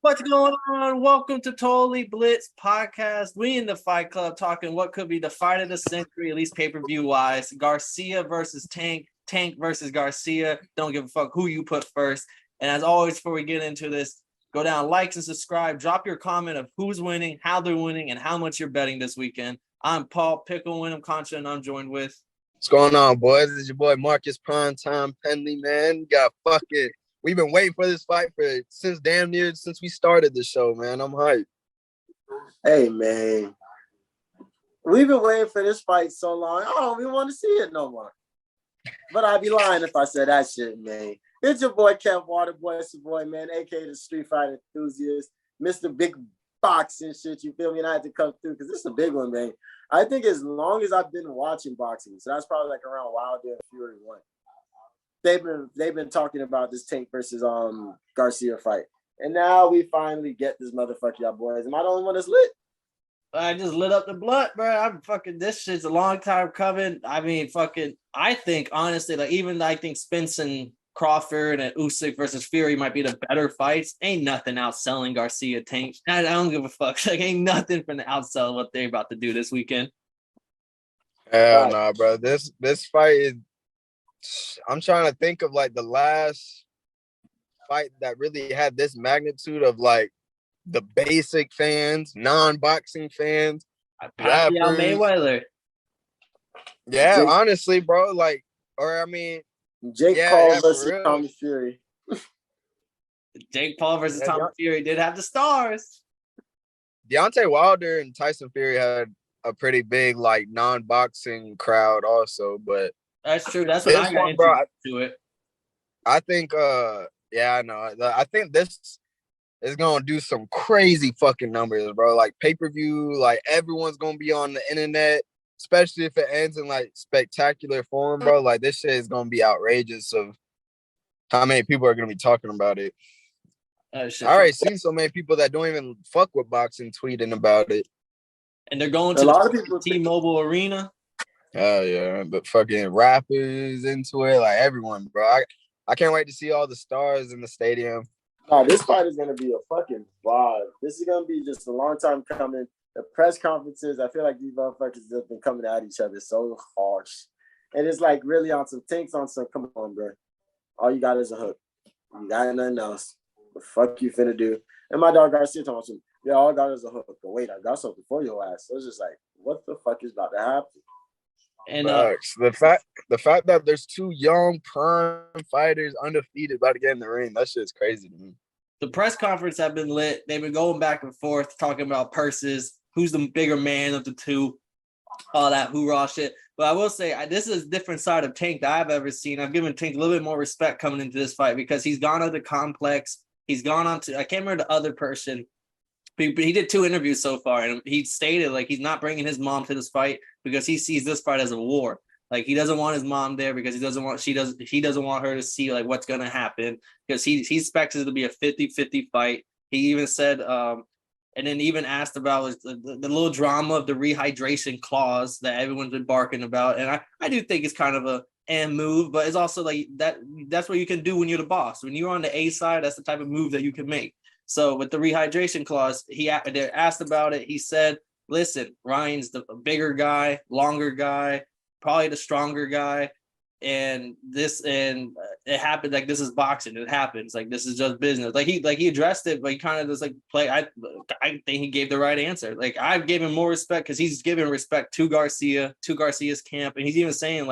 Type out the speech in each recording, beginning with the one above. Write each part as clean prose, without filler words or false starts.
What's going on? Welcome to Totally Blitz Podcast. We in the Fight Club talking what could be the fight of the century, at least pay-per-view wise. Garcia versus Tank, Tank versus Garcia. Don't give a fuck who you put first. And as always, before we get into this, go down, like and subscribe. Drop your comment of who's winning, how they're winning, and how much you're betting this weekend. I'm Paul Pickle, Wyndham Concha, and I'm joined with... What's going on, boys? This is your boy Marcus Primetime Penley, man. We've been waiting for this fight since we started the show, man. I'm hyped. Hey, man. We've been waiting for this fight so long. I don't even want to see it no more. But I'd be lying if I said that shit, man. It's your boy Kev Waterboy. It's your boy, man, a.k.a. the Street Fight Enthusiast, Mr. Big Boxing shit, you feel me? And I had to come through because this is a big one, man. I think as long as I've been watching boxing, so that's probably like around Wilder and Fury 1. They've been talking about this Tank versus Garcia fight. And now we finally get this motherfucker, y'all boys. Am I the only one that's lit? I just lit up the blunt, bro. This shit's a long time coming. I mean, I think, honestly, I think Spence and Crawford and Usyk versus Fury might be the better fights. Ain't nothing outselling Garcia Tank. I don't give a fuck. Ain't nothing from the outsell what they're about to do this weekend. Hell no, bro. This fight is... I'm trying to think of the last fight that really had this magnitude of the basic fans, non-boxing fans. Pacquiao Mayweather. Yeah, honestly, bro. Jake Paul versus Tommy Fury. Jake Paul versus Tommy Fury did have the stars. Deontay Wilder and Tyson Fury had a pretty big non-boxing crowd also, but that's true. That's what I got into it. I think, I know. I think this is gonna do some crazy fucking numbers, bro. Pay-per-view, everyone's gonna be on the internet, especially if it ends in spectacular form, bro. This shit is gonna be outrageous of how many people are gonna be talking about it. I already seen so many people that don't even fuck with boxing tweeting about it, and they're going to a lot of people T-Mobile Arena. Oh yeah, but fucking rappers into it, everyone, bro. I can't wait to see all the stars in the stadium. No, this fight is gonna be a fucking vibe. This is gonna be just a long time coming. The press conferences, I feel like these motherfuckers have been coming at each other so harsh, and it's really on some Tanks on some. Come on, bro. All you got is a hook. You got nothing else. What the fuck you finna do? And my dog Garcia told me, yeah, all I got is a hook. But wait, I got something for your ass. So it's just what the fuck is about to happen? And the fact that there's two young prime fighters undefeated about to get in the ring, that shit's crazy to me. The press conference have been lit. They've been going back and forth talking about purses, who's the bigger man of the two, all that hoorah shit. But I will say this is a different side of Tank that I've ever seen. I've given Tank a little bit more respect coming into this fight because he's gone on the complex. He's gone on to, I can't remember the other person. He did 2 interviews so far, and he stated he's not bringing his mom to this fight because he sees this fight as a war. He doesn't want his mom there because he doesn't want her to see what's gonna happen because he expects it to be a 50-50 fight. He even said, and then even asked about the little drama of the rehydration clause that everyone's been barking about, and I do think it's kind of a move, but it's also that's what you can do when you're the boss. When you're on the A side, that's the type of move that you can make. So with the rehydration clause, they're asked about it. He said, listen, Ryan's the bigger guy, longer guy, probably the stronger guy. And it happened. This is boxing. It happens. This is just business. He addressed it, but he kind of just play. I think he gave the right answer. I've given more respect because he's given respect to Garcia, to Garcia's camp. And he's even saying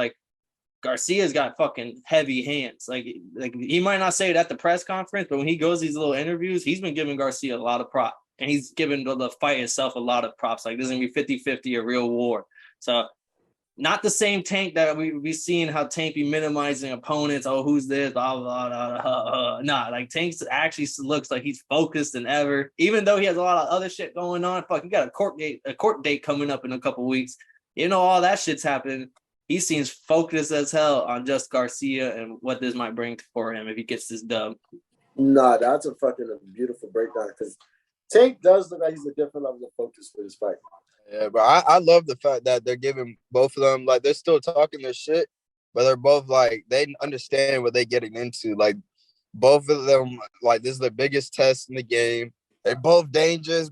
Garcia's got fucking heavy hands. He might not say it at the press conference, but when he goes these little interviews, he's been giving Garcia a lot of props. And he's given the fight itself a lot of props. This is going to be 50-50, a real war. So not the same Tank that we seen how Tank be minimizing opponents. Oh, who's this? Blah, blah, blah, blah. Nah, Tank actually looks like he's focused than ever. Even though he has a lot of other shit going on. Fuck, he got a court date coming up in a couple weeks. All that shit's happening. He seems focused as hell on just Garcia and what this might bring for him if he gets this dub. Nah, that's a fucking beautiful breakdown because Tank does look like he's a different level of focus for this fight. Yeah, but I love the fact that they're giving both of them, they're still talking their shit, but they're both, they understand what they're getting into. Both of them, this is the biggest test in the game. They're both dangerous.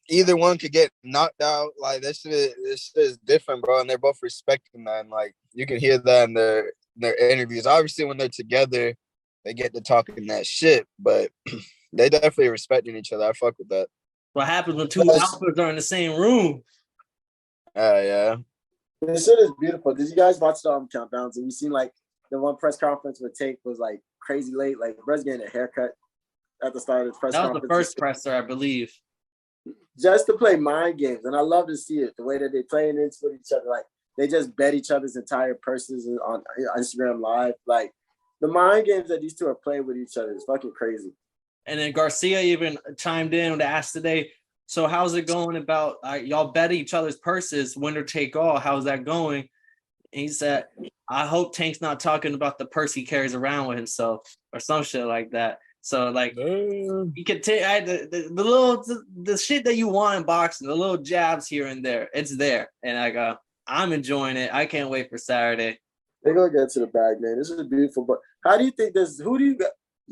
Either one could get knocked out. Like this shit is different, bro. And they're both respecting that. And like you can hear that in their interviews. Obviously, when they're together, they get to talking that shit. But they definitely respecting each other. I fuck with that. What happens when two alphas are in the same room? Yeah. This shit is beautiful. Did you guys watch the countdowns? And you seen like the one press conference with Tank was like crazy late. Like Brett's getting a haircut at the start of the press conference. That was the first presser, I believe. Just to play mind games, and I love to see it. The way that they play it with each other, like they just bet each other's entire purses on Instagram Live. Like the mind games that these two are playing with each other is fucking crazy. And then Garcia even chimed in to ask today, so how's it going about y'all bet each other's purses, winner take all? How's that going? And he said, I hope Tank's not talking about the purse he carries around with himself or some shit like that. So like you can take the shit that you want in boxing, the little jabs here and there, it's there. And I'm enjoying it. I can't wait for Saturday. They're gonna get to the bag, man. This is beautiful. But how do you think this?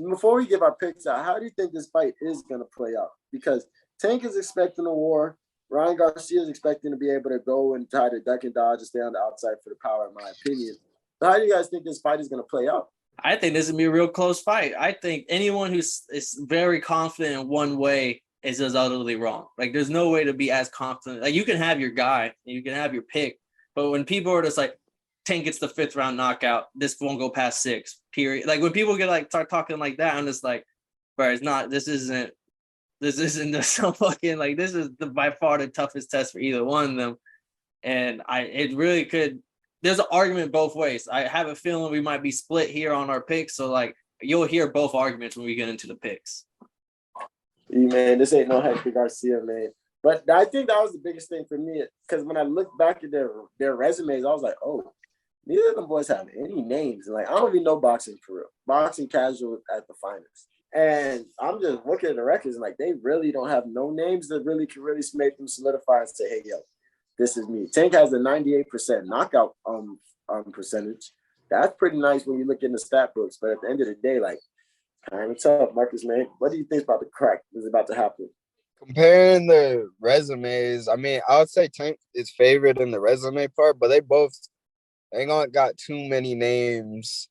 Before we give our picks out, how do you think this fight is gonna play out? Because Tank is expecting a war. Ryan Garcia is expecting to be able to go and try to duck and dodge and stay on the outside for the power, in my opinion. So how do you guys think this fight is gonna play out? I think this is gonna be a real close fight. I think anyone is very confident in one way is just utterly wrong. Like there's no way to be as confident. Like you can have your guy, you can have your pick, but when people are just like, Tank gets the 5th round knockout, this won't go past 6. Period. Like when people get like start talking like that, I'm just like, bro, it's not. This isn't some fucking like. This is by far the toughest test for either one of them, and it really could. There's an argument both ways. I have a feeling we might be split here on our picks, so like you'll hear both arguments when we get into the picks. Man, this ain't no Hector Garcia, man. But I think that was the biggest thing for me because when I looked back at their resumes, I was like, oh. Neither of them boys have any names. Like, I don't even know boxing for real. Boxing casual at the finest. And I'm just looking at the records and like, they really don't have no names that really can really make them solidify and say, hey, yo, this is me. Tank has a 98% knockout percentage. That's pretty nice when you look in the stat books. But at the end of the day, like, kind of tough, Marcus, man. What do you think about the crack that's about to happen? Comparing the resumes, I mean, I would say Tank is favored in the resume part, but they ain't got too many names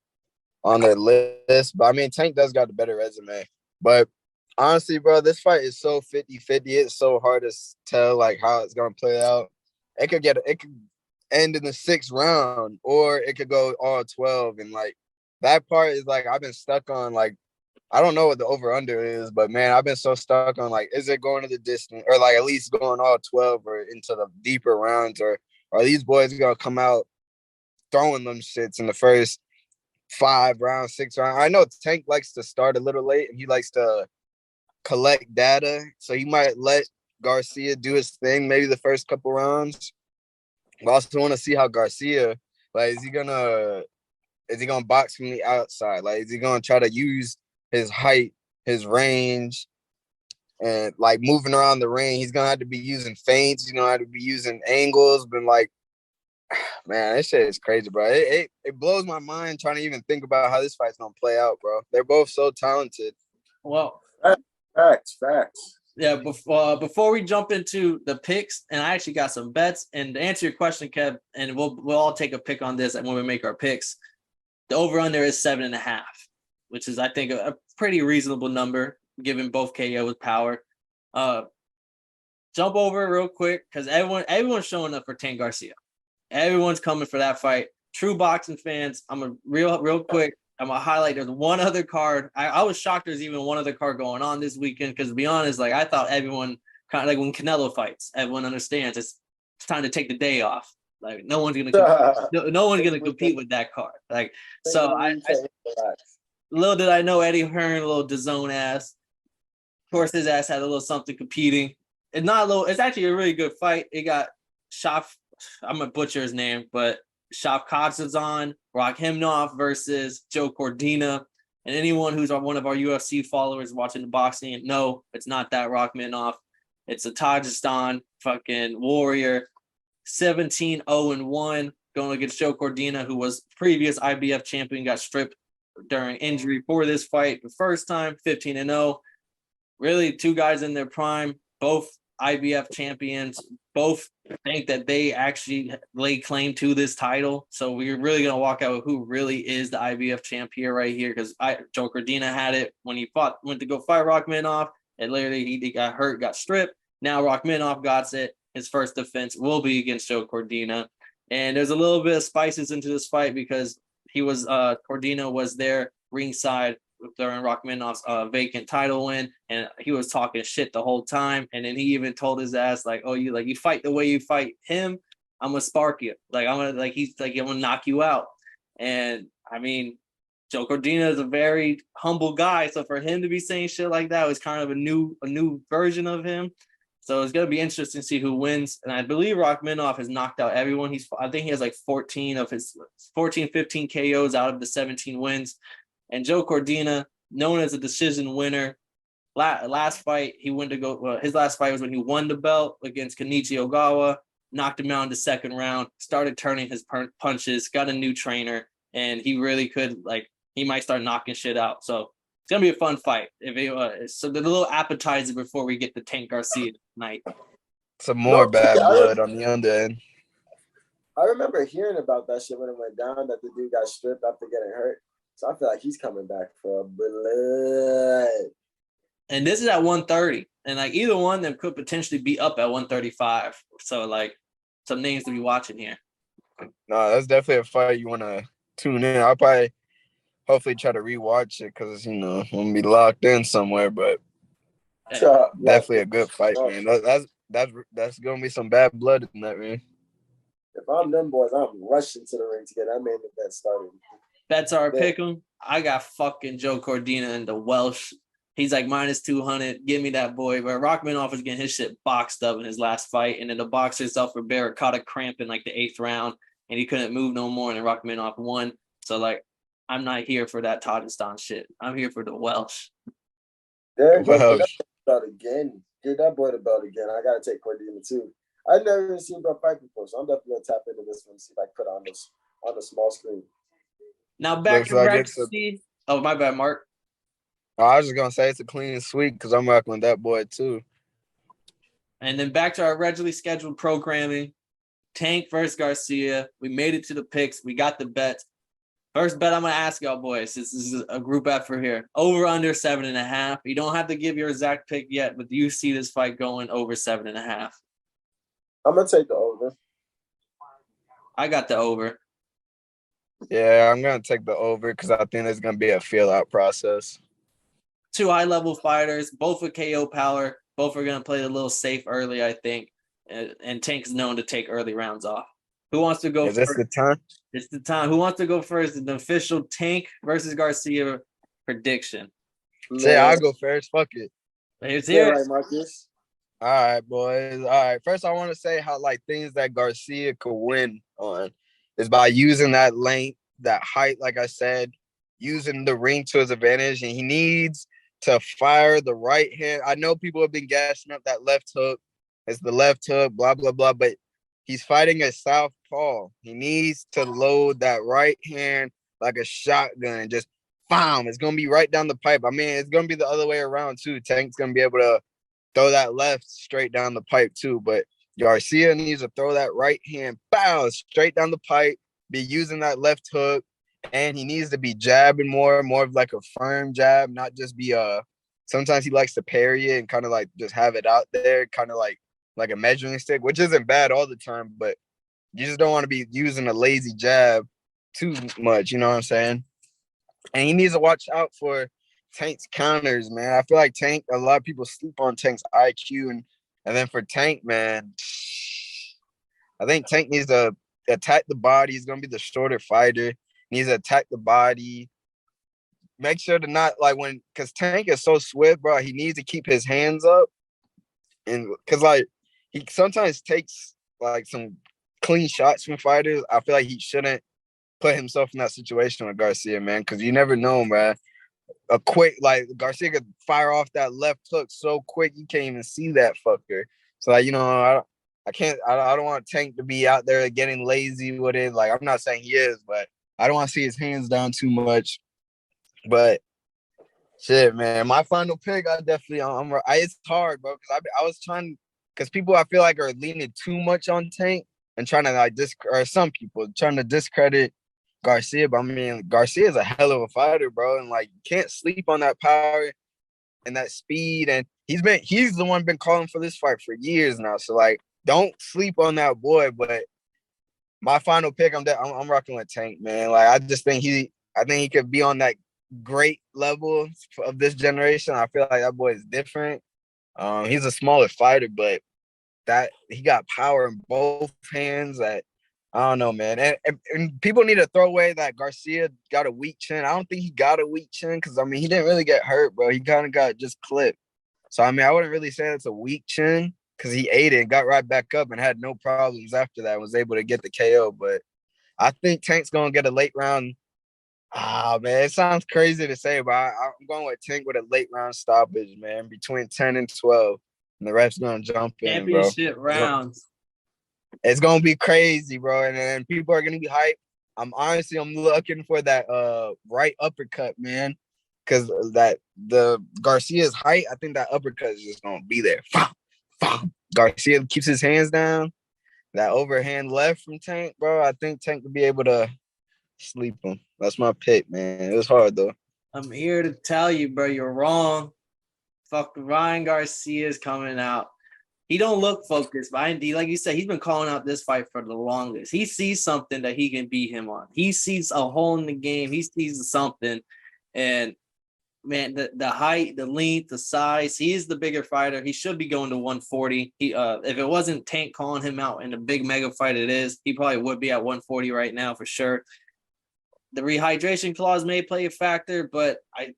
on their list. But I mean, Tank does got the better resume. But honestly, bro, this fight is so 50-50. It's so hard to tell like how it's gonna play out. It could end in the 6th round, or it could go all 12. And like that part is like I've been stuck on. Like I don't know what the over under is, but man, I've been so stuck on like, is it going to the distance, or like at least going all 12 or into the deeper rounds, or are these boys gonna come out throwing them shits in the first 5 rounds, 6 rounds? I know Tank likes to start a little late and he likes to collect data, so he might let Garcia do his thing maybe the first couple rounds. I also want to see how Garcia, like, is he gonna box from the outside? Like, is he gonna try to use his height, his range, and like moving around the ring? He's gonna have to be using feints. He's gonna have to be using angles, but like, man, this shit is crazy, bro. It blows my mind trying to even think about how this fight's gonna play out, bro. They're both so talented. Well, facts. Yeah, before we jump into the picks, and I actually got some bets. And to answer your question, Kev, and we'll all take a pick on this when we make our picks. The over/under is 7.5, which is I think a pretty reasonable number given both KO's power. Jump over real quick because everyone's showing up for Tank Garcia. Everyone's coming for that fight. True boxing fans, I'm a real quick. I'm gonna highlight. There's one other card. I was shocked there's even one other card going on this weekend because to be honest, like I thought everyone kind of like when Canelo fights, everyone understands it's time to take the day off. Like no one's gonna compete with that card. Like so, little did I know Eddie Hearn, a little DAZN ass. Of course, his ass had a little something competing. It's actually a really good fight. It got I'm gonna butcher his name, but Shavkat Rakhimov versus Joe Cordina. And anyone who's one of our UFC followers watching the boxing, no, it's not that Rakhimov. It's a Tajikistan fucking warrior. 17-0-1 going against Joe Cordina, who was previous IBF champion, got stripped during injury for this fight the first time, 15-0. really two guys in their prime, both IBF champions, both think that they actually lay claim to this title. So we're really going to walk out with who really is the IBF champ here right here, because Joe Cordina had it when he went to go fight Rakhimov, and literally he got hurt, got stripped. Now Rakhimov got it. His first defense will be against Joe Cordina. And there's a little bit of spices into this fight because he was Cordina was there ringside during Rakhmanov's vacant title win, and he was talking shit the whole time. And then he even told his ass like, "Oh, you fight the way you fight him, I'm gonna spark you. Like I'm gonna knock you out." And I mean, Joe Cordina is a very humble guy, so for him to be saying shit like that was kind of a new version of him. So it's gonna be interesting to see who wins. And I believe Rakhimov has knocked out everyone. I think he has like 14 of his 15 KOs out of the 17 wins. And Joe Cordina, known as a decision winner, last fight he went to go. His last fight was when he won the belt against Kenichi Ogawa, knocked him out in the second round, started turning his punches, got a new trainer, and he really could he might start knocking shit out. So it's gonna be a fun fight. So the little appetizer before we get the Tank Garcia tonight. Some more bad blood on the under end. I remember hearing about that shit when it went down, that the dude got stripped after getting hurt. So I feel like he's coming back for blood. And this is at 130. And either one of them could potentially be up at 135. So some names to be watching here. No, that's definitely a fight you want to tune in. I'll probably hopefully try to rewatch it because, I'm going to be locked in somewhere. But definitely a good fight, man. That's going to be some bad blood in that, man. If I'm them boys, I'm rushing to the ring to get that main event started. Bets are pick 'em. I got fucking Joe Cordina and the Welsh. He's like minus 200. Give me that boy. But Rakhimov was getting his shit boxed up in his last fight. And then the boxer itself for Barrett caught a cramp in the 8th round. And he couldn't move no more. And then Rakhimov won. So I'm not here for that Tajikistan shit. I'm here for the Welsh. There you go. Get that belt again. Get that boy the belt again. I got to take Cordina too. I've never even seen Bro fight before. So I'm definitely going to tap into this one and see if I can put on the small screen. Now back to Rexy. Oh, my bad, Mark. I was just going to say it's a clean sweep because I'm rocking with that boy too. And then back to our regularly scheduled programming. Tank versus Garcia. We made it to the picks. We got the bets. First bet I'm going to ask y'all boys. This is a group effort here. Over under 7.5. You don't have to give your exact pick yet, but do you see this fight going over 7.5? I'm going to take the over. I got the over. Yeah, I'm going to take the over because I think there's going to be a feel-out process. Two high-level fighters, both with KO power. Both are going to play a little safe early, I think. And Tank is known to take early rounds off. Who wants to go first? Is this the time? It's the time. Who wants to go first? The official Tank versus Garcia prediction. Say I'll go first. Fuck it. It's here. Right, Marcus. All right, boys. All right. First, I want to say how things that Garcia could win on is by using that length, that height, like I said, using the ring to his advantage, and he needs to fire the right hand. I know people have been gassing up that left hook. It's the left hook, blah, blah, blah, but he's fighting a southpaw. He needs to load that right hand like a shotgun. Just, bam, it's going to be right down the pipe. I mean, it's going to be the other way around, too. Tank's going to be able to throw that left straight down the pipe, too. But Garcia needs to throw that right hand, bow, straight down the pipe, be using that left hook, and he needs to be jabbing more of like a firm jab, not just be sometimes he likes to parry it and kind of just have it out there, kind of like a measuring stick, which isn't bad all the time, but you just don't want to be using a lazy jab too much, you know what I'm saying? And he needs to watch out for Tank's counters, man. I feel like Tank, a lot of people sleep on Tank's IQ, and then for Tank, man, I think Tank needs to attack the body. He's going to be the shorter fighter. He needs to attack the body. Make sure to not, because Tank is so swift, bro, he needs to keep his hands up. And because, he sometimes takes, some clean shots from fighters. I feel like he shouldn't put himself in that situation with Garcia, man, because you never know, man. A quick, Garcia could fire off that left hook so quick you can't even see that fucker. So, I don't want Tank to be out there getting lazy with it. I'm not saying he is, but I don't want to see his hands down too much. But Shit, man. My final pick, I definitely, it's hard, bro. Because I was trying, because people I feel like are leaning too much on Tank and trying to like or some people trying to discredit Garcia. But I mean, Garcia is a hell of a fighter, bro. And like, you can't sleep on that power and that speed. And he's the one been calling for this fight for years now. So like, don't sleep on that boy. But my final pick, I'm rocking with Tank, man. Like, I think he could be on that great level of this generation. I feel like that boy is different. He's a smaller fighter, but that he got power in both hands. That I don't know, man. And people need to throw away that Garcia got a weak chin. I don't think he got a weak chin because I mean he didn't really get hurt, bro. He kind of got just clipped. So I mean I wouldn't really say it's a weak chin because he ate it and got right back up and had no problems after that. Was able to get the KO, but I think Tank's gonna get a late round. Ah, man, it sounds crazy to say, but I'm going with Tank with a late round stoppage, man, between 10 and 12. And the ref's going to jump in, bro. Championship rounds. It's going to be crazy, bro. And then people are going to be hyped. I'm looking for that right uppercut, man. Because the Garcia's height, I think that uppercut is just going to be there. Garcia keeps his hands down. That overhand left from Tank, bro. I think Tank could be able to sleep him. That's my pick, man. It was hard though. I'm here to tell you, bro, you're wrong. Fuck, Ryan Garcia is coming out. He don't look focused, but like you said, he's been calling out this fight for the longest. He sees something that he can beat him on. He sees a hole in the game. He sees something, and man, the height, the length, the size. He is the bigger fighter. He should be going to 140. If it wasn't Tank calling him out in a big mega fight, it is. He probably would be at 140 right now for sure. The rehydration clause may play a factor, but I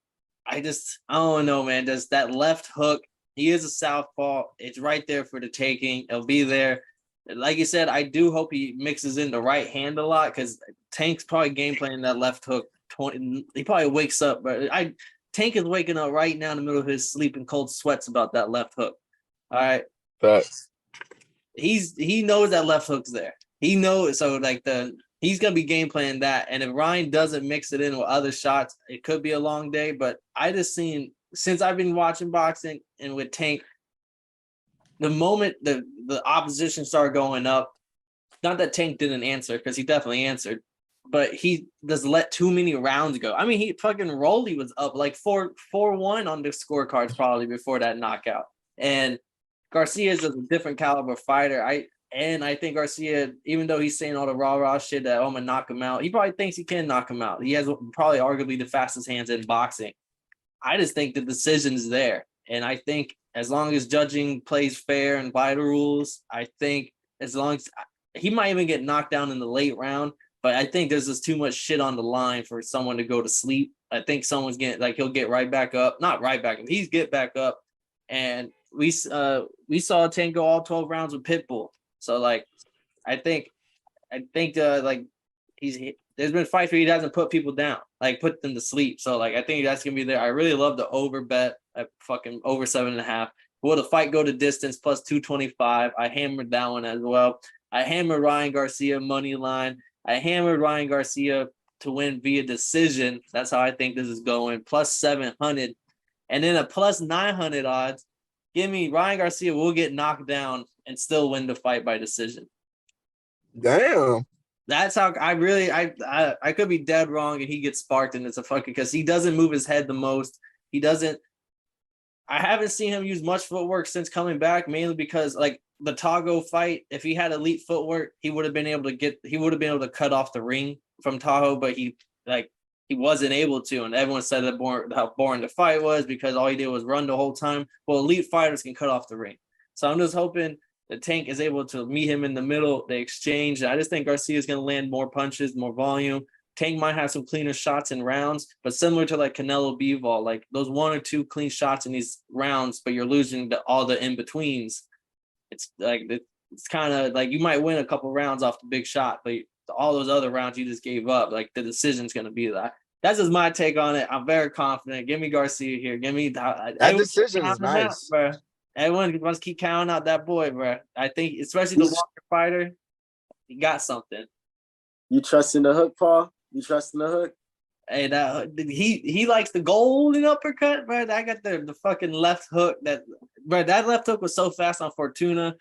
don't know, man. Does that left hook? He is a southpaw. It's right there for the taking. It'll be there. Like you said, I do hope he mixes in the right hand a lot because Tank's probably game planning that left hook. He probably wakes up, but Tank is waking up right now in the middle of his sleep and cold sweats about that left hook. All right. Facts. He knows that left hook's there. He knows, so like he's going to be game planning that. And if Ryan doesn't mix it in with other shots, it could be a long day. But I just seen, since I've been watching boxing and with Tank, the moment the opposition started going up, not that Tank didn't answer, because he definitely answered, but he just let too many rounds go. I mean, he fucking Rolly was up like 4-1 on the scorecards probably before that knockout. And Garcia is a different caliber fighter. I think Garcia, even though he's saying all the rah-rah shit that, I'm going to knock him out, he probably thinks he can knock him out. He has probably arguably the fastest hands in boxing. I just think the decision's there. And I think as long as judging plays fair and by the rules, I think as long as he might even get knocked down in the late round, but I think there's just too much shit on the line for someone to go to sleep. I think someone's getting, like, he'll get right back up. Not right back up. He's get back up. And we saw Tank go all 12 rounds with Pitbull. So like, I think like there's been fights where he doesn't put people down, like put them to sleep. So like, I think that's gonna be there. I really love the over bet at fucking over 7.5. Will the fight go to distance plus 225? I hammered that one as well. I hammered Ryan Garcia money line. I hammered Ryan Garcia to win via decision. That's how I think this is going. Plus 700, and then a plus 900 odds. Give me Ryan Garcia will get knocked down and still win the fight by decision. Damn. That's how I could be dead wrong and he gets sparked and it's a fucking, because he doesn't move his head the most. I haven't seen him use much footwork since coming back, mainly because like the Tahoe fight, if he had elite footwork, he would have been able to cut off the ring from Tahoe, but he wasn't able to, and everyone said how boring the fight was because all he did was run the whole time. Well, elite fighters can cut off the ring. So I'm just hoping the Tank is able to meet him in the middle. They exchange. I just think Garcia is going to land more punches, more volume. Tank might have some cleaner shots in rounds, but similar to like Canelo Bivol, like those 1 or 2 clean shots in these rounds, but you're losing all the in-betweens. It's like, it's kind of like you might win a couple rounds off the big shot, but all those other rounds you just gave up, like the decision's going to be that. That's just my take on it. I'm very confident. Give me Garcia here. Give me that decision is nice, bro. Everyone wants to keep counting out that boy, bro. I think, especially the Walker fighter, he got something. You trust in the hook, Paul? You trust in the hook? And he likes the golden uppercut, bro. I got the fucking left hook that left hook was so fast on Fortuna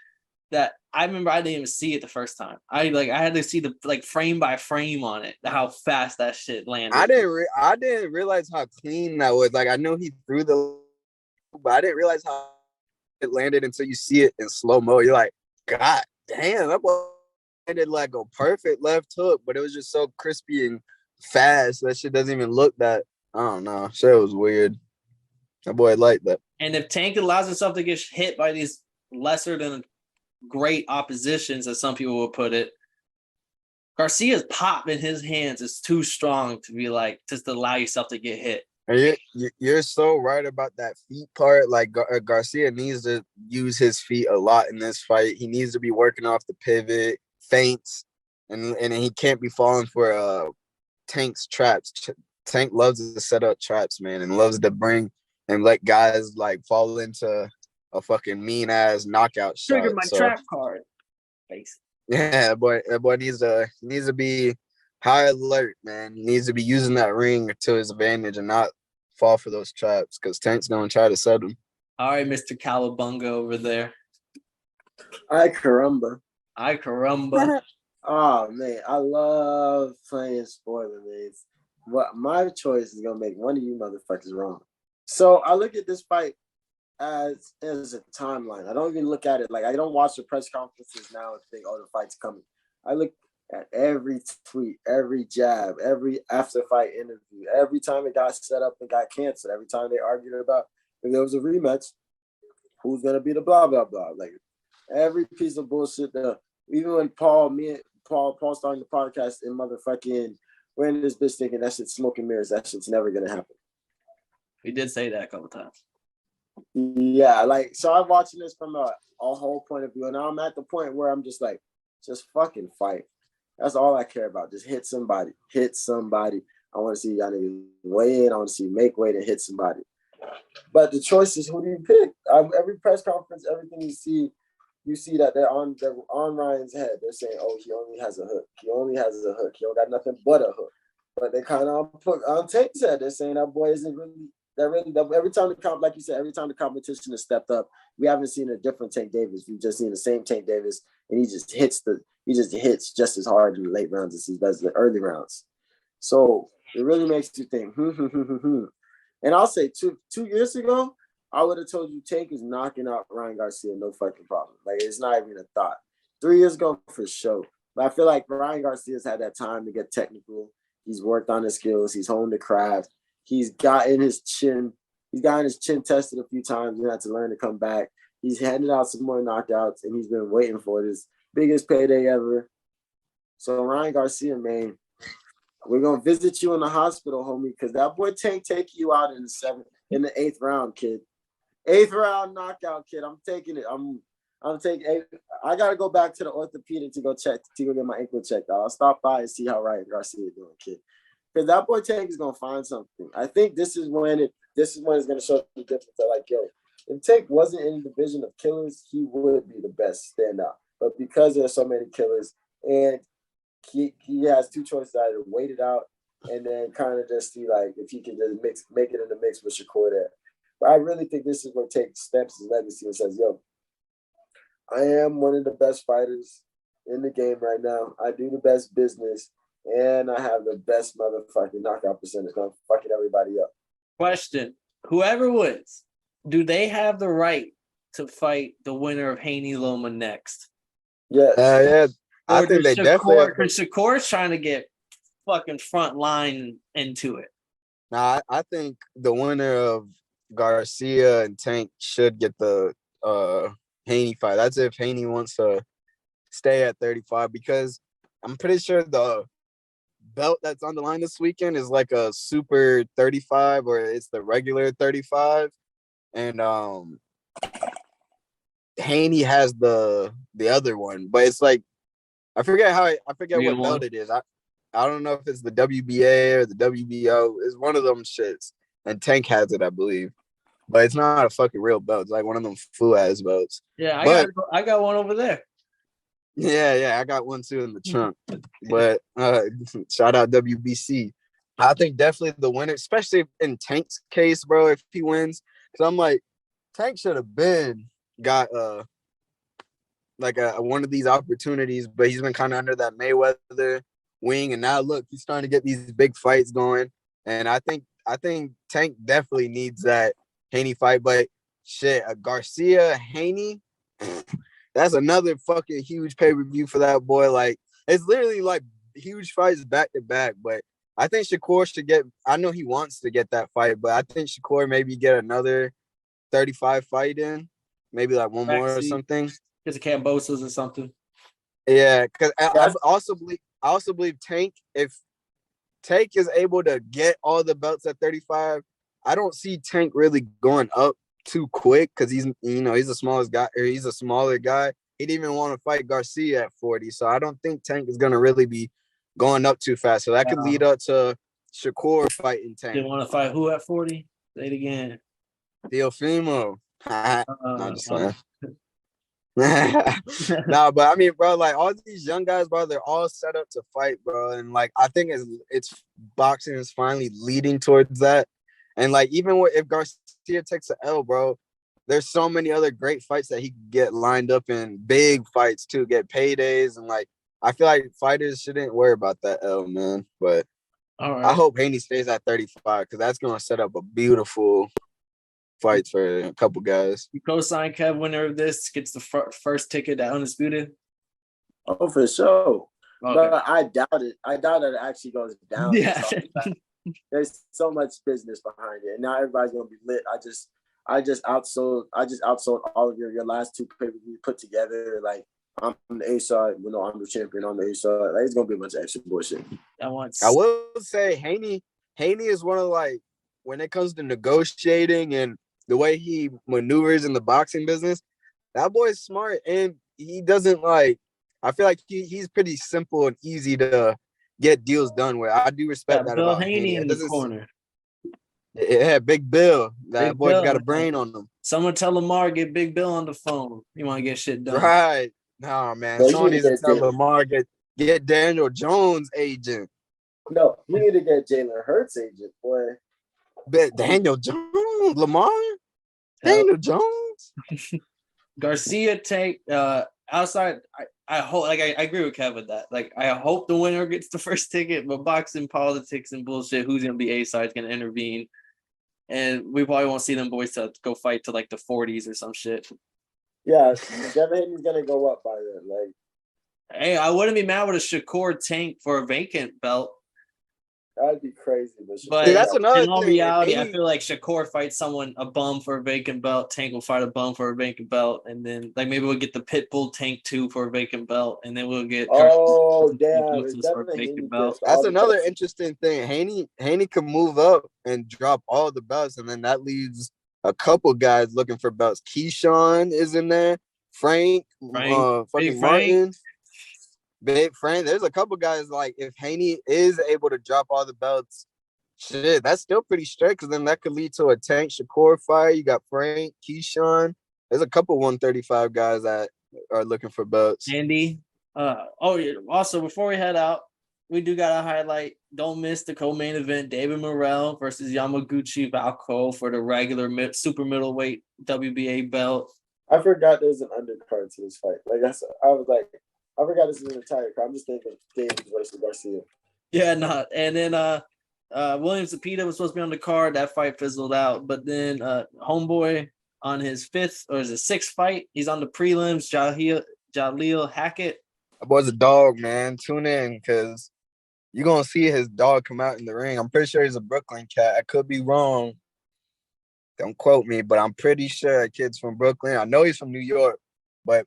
that I remember I didn't even see it the first time. I had to see the frame by frame on it, how fast that shit landed. I didn't realize how clean that was. Like I know he threw but I didn't realize how it landed until you see it in slow mo. You're like, God damn, that boy landed like a perfect left hook, but it was just so crispy and fast. That shit doesn't even look that. I don't know. Shit was weird. That boy liked that. And if Tank allows himself to get hit by these lesser than great oppositions, as some people will put it, Garcia's pop in his hands is too strong to be like just allow yourself to get hit. And you're so right about that feet part. Like Garcia needs to use his feet a lot in this fight. He needs to be working off the pivot, feints, and he can't be falling for Tank's traps. Tank loves to set up traps, man, and loves to bring and let guys like fall into a fucking mean ass knockout shot. Triggered my trap card. Face. Yeah, that boy needs to be high alert, man. He needs to be using that ring to his advantage and not fall for those traps because Tank's gonna try to set him. All right, Mr. Cowabunga over there. Ay caramba. Oh man, I love playing spoiler mates. What my choice is gonna make one of you motherfuckers wrong. So I look at this fight as a timeline. I don't even look at it like I don't watch the press conferences now and think, oh, the fight's coming. I look at every tweet, every jab, every after fight interview, every time it got set up and got canceled, every time they argued about if there was a rematch, who's gonna be the blah blah blah. Like every piece of bullshit. Even when Paul starting the podcast and motherfucking we're in this bitch thinking that shit's smoke and mirrors. That shit's never gonna happen. He did say that a couple times. Yeah, like so I'm watching this from a whole point of view, and now I'm at the point where I'm just like, just fucking fight. That's all I care about. Just hit somebody. I want to see y'all niggas weigh in. I want to see you make weight and hit somebody. But the choice is who do you pick? Every press conference, everything you see that they're on Ryan's head. They're saying, "Oh, he only has a hook. He don't got nothing but a hook." But they kind of put on Tank's head. They're saying that boy isn't really. Every time like you said, every time the competition has stepped up, we haven't seen a different Tank Davis. We've just seen the same Tank Davis, and he just hits just as hard in the late rounds as he does the early rounds. So it really makes you think. And I'll say 2 years ago, I would have told you Tank is knocking out Ryan Garcia, no fucking problem. Like it's not even a thought. 3 years ago for sure. But I feel like Ryan Garcia's had that time to get technical. He's worked on his skills. He's honed the craft. He's gotten his chin tested a few times and had to learn to come back. He's handed out some more knockouts, and he's been waiting for his biggest payday ever. So Ryan Garcia, man, we're gonna visit you in the hospital, homie, because that boy Tank take you out in the 8th round, kid. 8th round knockout, kid. I'm taking it. I gotta go back to the orthopedic to go get my ankle checked out. I'll stop by and see how Ryan Garcia is doing, kid. Because that boy Tank is gonna find something. I think this is when it's gonna show the difference. They're like, yo, if Tank wasn't in the division of killers, he would be the best standout. But because there's so many killers, and he has 2 choices: either wait it out and then kind of just see like if he can just make it in the mix with Shakur there. But I really think this is where Tank steps his legacy and says, yo, I am one of the best fighters in the game right now. I do the best business. And I have the best motherfucking knockout percentage. I'm fucking everybody up. Question: whoever wins, do they have the right to fight the winner of Haney Loma next? Yes. Yeah. I think they definitely. Because Shakur's trying to get fucking front line into it. Nah, I think the winner of Garcia and Tank should get the Haney fight. That's if Haney wants to stay at 35, because I'm pretty sure the belt that's on the line this weekend is like a super 35, or it's the regular 35, and Haney has the other one, but it's like I forget what belt it is. I don't know if it's the WBA or the WBO. It's one of them shits, and Tank has it, I believe, but it's not a fucking real belt. It's like one of them fool ass belts. Yeah, I got one over there. Yeah, I got one too in the trunk. But shout out WBC. I think definitely the winner, especially in Tank's case, bro, if he wins. Because I'm like, Tank should have been got one of these opportunities, but he's been kind of under that Mayweather wing, and now look, he's starting to get these big fights going. And I think Tank definitely needs that Haney fight, but shit, a Garcia Haney, that's another fucking huge pay-per-view for that boy. Like, it's literally like huge fights back to back, but I think Shakur should get, I know he wants to get that fight, but I think Shakur maybe get another 35 fight in, maybe like one more or something. Because of Cambosos or something. Yeah, because I also believe Tank, if Tank is able to get all the belts at 35, I don't see Tank really going up too quick because he's the smallest guy, or he's a smaller guy. He didn't even want to fight Garcia at 40, so I don't think Tank is gonna really be going up too fast. So that could lead up to Shakur fighting Tank. Didn't want to fight who at 40? Say it again. Teofimo. Not just saying. Nah, but I mean, bro, like all these young guys, bro, they're all set up to fight, bro. And like I think it's boxing is finally leading towards that. And like even if Garcia takes an L, bro, there's so many other great fights that he could get lined up in, big fights too, get paydays, and like I feel like fighters shouldn't worry about that L, man. But all right. I hope Haney stays at 35 because that's gonna set up a beautiful fights for a couple guys. You co-sign Kev, winner of this gets the first ticket to Undisputed. Oh, for sure. Okay. But I doubt it. I doubt that it actually goes down. Yeah. There's so much business behind it, and now everybody's gonna be lit. I just outsold all of your last two pay-per-views put together. Like I'm the A side, I'm the champion on the A side. Like it's gonna be a bunch of extra bullshit. I will say Haney is one of like when it comes to negotiating and the way he maneuvers in the boxing business, that boy's smart, and he doesn't like. I feel like he's pretty simple and easy to get deals done with. I do respect that Bill about Haney in the corner. Yeah, Big Bill. That boy got a brain on him. Someone tell Lamar get Big Bill on the phone. You want to get shit done, right? No, man. Someone needs to tell Lamar get Daniel Jones' agent. No, you need to get Jalen Hurts' agent, boy. Bet Daniel Jones, Lamar, Daniel Jones, Garcia take outside. I hope, like I agree with Kev with that. Like I hope the winner gets the first ticket, but boxing, politics, and bullshit. Who's gonna be A side? Gonna intervene, and we probably won't see them boys to go fight to like the 40s or some shit. Yeah, Devin Haney's gonna go up by then. Like, hey, I wouldn't be mad with a Shakur Tank for a vacant belt. That'd be crazy. But see, that's another in all thing. reality, I feel like Shakur fights someone, a bum for a vacant belt. Tank will fight a bum for a vacant belt. And then like maybe we'll get the Pitbull Tank 2 for a vacant belt. And then we'll get for a vacant belt. That's another interesting thing. Haney can move up and drop all the belts, and then that leaves a couple guys looking for belts. Keyshawn is in there. Frank. Fucking Martin. Big Frank. There's a couple guys like if Haney is able to drop all the belts, shit, that's still pretty straight because then that could lead to a Tank Shakur fight. You got Frank, Keyshawn. There's a couple 135 guys that are looking for belts. Andy. Also, before we head out, we do got to highlight, don't miss the co-main event, David Morrell versus Yamaguchi Valco for the regular super middleweight WBA belt. I forgot there's an undercard to this fight. Like I forgot this is an entire card. I'm just thinking David versus Garcia. Yeah, not. And then William Zepeda was supposed to be on the card. That fight fizzled out. But then Homeboy on his sixth fight, he's on the prelims. Jaleel Hackett. That boy's a dog, man. Tune in because you're going to see his dog come out in the ring. I'm pretty sure he's a Brooklyn cat. I could be wrong. Don't quote me, but I'm pretty sure that kid's from Brooklyn. I know he's from New York, but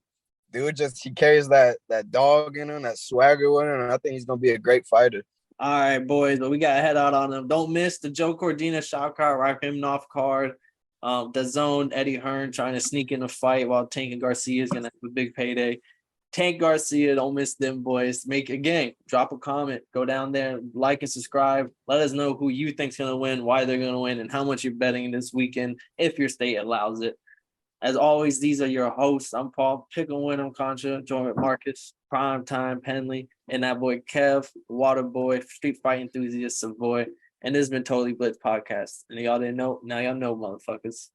dude he carries that dog in him, that swagger with him, and I think he's going to be a great fighter. All right, boys, but we got to head out on him. Don't miss the Joe Cordina Shavkat Rakhimov card. DAZN, Eddie Hearn trying to sneak in a fight while Tank and Garcia is going to have a big payday. Tank Garcia, don't miss them, boys. Drop a comment, go down there, like and subscribe. Let us know who you think's going to win, why they're going to win, and how much you're betting this weekend if your state allows it. As always, these are your hosts. I'm Paul, Pickle Winham Concha, joined with Marcus, Primetime Penley, and that boy Kev, Water Boy, Street Fight Enthusiast Savoy. And this has been Totally Blitz Podcast. And y'all didn't know, now y'all know, motherfuckers.